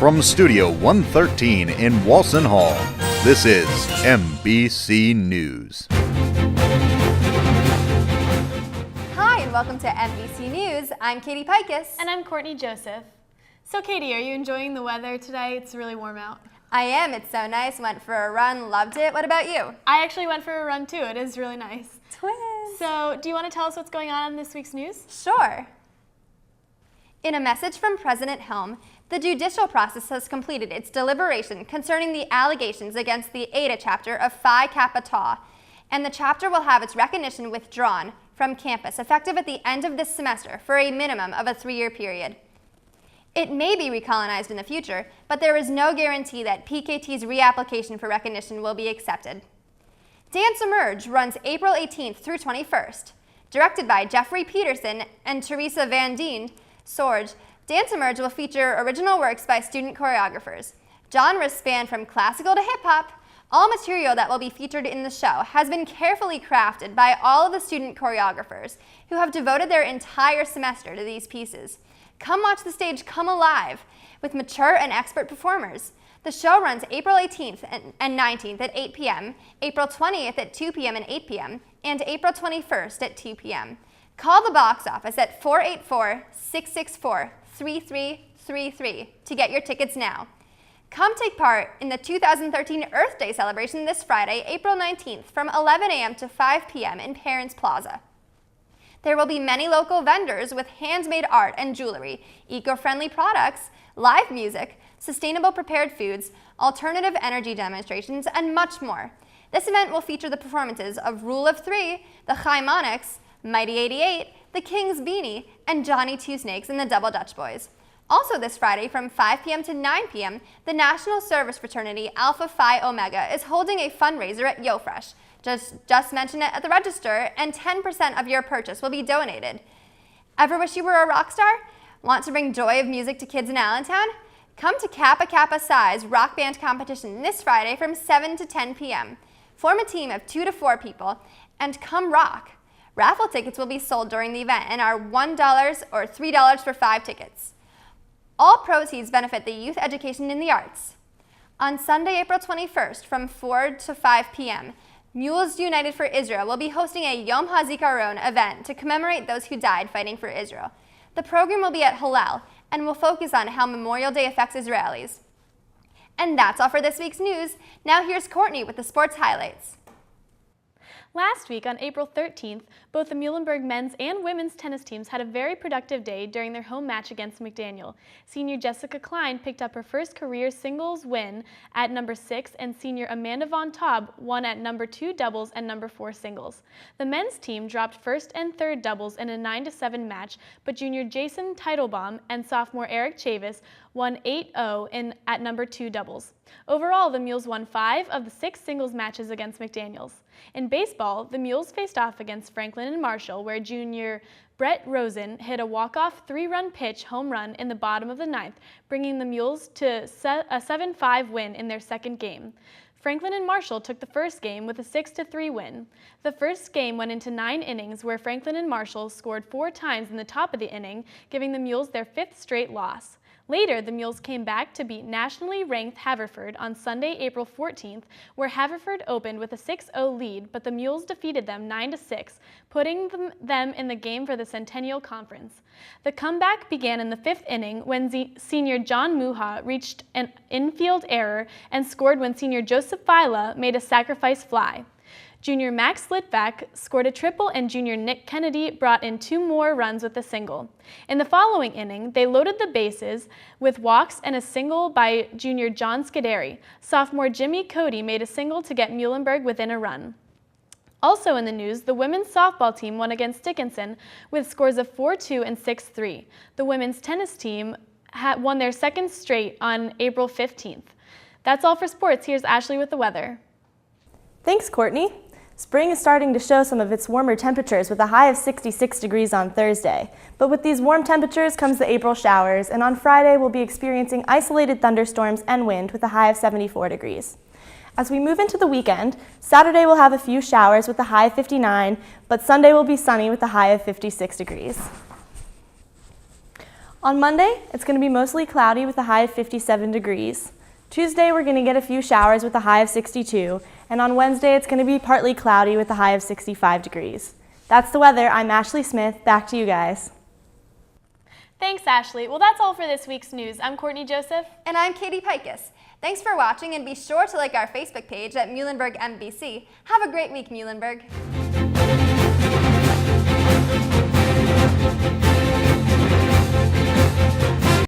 from Studio 113 in Walson Hall, this is MBC News. Hi, and welcome to MBC News. I'm Katie Pikus. And I'm Courtney Joseph. So Katie, are you enjoying the weather today? It's really warm out. I am. It's so nice. Went for a run. Loved it. What about you? I actually went for a run too. It is really nice. Twist. So do you want to tell us what's going on in this week's news? Sure. In a message from President Helm, the judicial process has completed its deliberation concerning the allegations against the Ada chapter of Phi Kappa Tau, and the chapter will have its recognition withdrawn from campus effective at the end of this semester for a minimum of a 3-year period. It may be recolonized in the future, but there is no guarantee that PKT's reapplication for recognition will be accepted. Dance Emerge runs April 18th through 21st. Directed by Jeffrey Peterson and Teresa Van Dien Sorge, Dance Emerge will feature original works by student choreographers. Genres span from classical to hip-hop. All material that will be featured in the show has been carefully crafted by all of the student choreographers who have devoted their entire semester to these pieces. Come watch the stage come alive with mature and expert performers. The show runs April 18th and 19th at 8 p.m., April 20th at 2 p.m. and 8 p.m., and April 21st at 2 p.m. Call the box office at 484-664-3333 to get your tickets now. Come take part in the 2013 Earth Day celebration this Friday, April 19th from 11 a.m. to 5 p.m. in Parents Plaza. There will be many local vendors with handmade art and jewelry, eco-friendly products, live music, sustainable prepared foods, alternative energy demonstrations, and much more. This event will feature the performances of Rule of Three, the Chaimonics, Mighty 88, the King's Beanie, and Johnny Two Snakes and the Double Dutch Boys. Also this Friday from 5 p.m. to 9 p.m., the National Service Fraternity Alpha Phi Omega is holding a fundraiser at YoFresh. Just mention it at the register and 10% of your purchase will be donated. Ever wish you were a rock star? Want to bring joy of music to kids in Allentown? Come to Kappa Kappa Psi's rock band competition this Friday from 7 to 10 p.m. Form a team of 2 to 4 people and come rock. Raffle tickets will be sold during the event and are $1 or $3 for 5 tickets. All proceeds benefit the youth education in the arts. On Sunday, April 21st from 4 to 5 p.m., Mules United for Israel will be hosting a Yom HaZikaron event to commemorate those who died fighting for Israel. The program will be at Hillel and will focus on how Memorial Day affects Israelis. And that's all for this week's news. Now here's Courtney with the sports highlights. Last week, on April 13th, both the Muhlenberg men's and women's tennis teams had a very productive day during their home match against McDaniel. Senior Jessica Klein picked up her first career singles win at number 6, and senior Amanda Von Taub won at number 2 doubles and number 4 singles. The men's team dropped first and third doubles in a 9-7 match, but junior Jason Teitelbaum and sophomore Eric Chavis won 8-0 at number 2 doubles. Overall, the Mules won 5 of the 6 singles matches against McDaniels. In baseball, the Mules faced off against Franklin and Marshall, where junior Brett Rosen hit a walk-off 3-run pitch home run in the bottom of the 9th, bringing the Mules to a 7-5 win in their second game. Franklin and Marshall took the first game with a 6-3 win. The first game went into 9 innings, where Franklin and Marshall scored 4 times in the top of the inning, giving the Mules their 5th straight loss. Later, the Mules came back to beat nationally ranked Haverford on Sunday, April 14th, where Haverford opened with a 6-0 lead, but the Mules defeated them 9-6, putting them in the game for the Centennial Conference. The comeback began in the 5th inning when senior John Muha reached an infield error and scored when senior Joseph Fila made a sacrifice fly. Junior Max Litvak scored a triple, and junior Nick Kennedy brought in 2 more runs with a single. In the following inning, they loaded the bases with walks and a single by junior John Scuderi. Sophomore Jimmy Cody made a single to get Muhlenberg within a run. Also in the news, the women's softball team won against Dickinson with scores of 4-2 and 6-3. The women's tennis team won their 2nd straight on April 15th. That's all for sports. Here's Ashley with the weather. Thanks, Courtney. Spring is starting to show some of its warmer temperatures with a high of 66 degrees on Thursday. But with these warm temperatures comes the April showers, and on Friday we'll be experiencing isolated thunderstorms and wind with a high of 74 degrees. As we move into the weekend, Saturday will have a few showers with a high of 59, but Sunday will be sunny with a high of 56 degrees. On Monday, it's going to be mostly cloudy with a high of 57 degrees. Tuesday, we're going to get a few showers with a high of 62, and on Wednesday, it's going to be partly cloudy with a high of 65 degrees. That's the weather. I'm Ashlee Smith. Back to you guys. Thanks, Ashlee. Well, that's all for this week's news. I'm Courtney Joseph. And I'm Katie Pikus. Thanks for watching, and be sure to like our Facebook page at Muhlenberg MBC. Have a great week, Muhlenberg.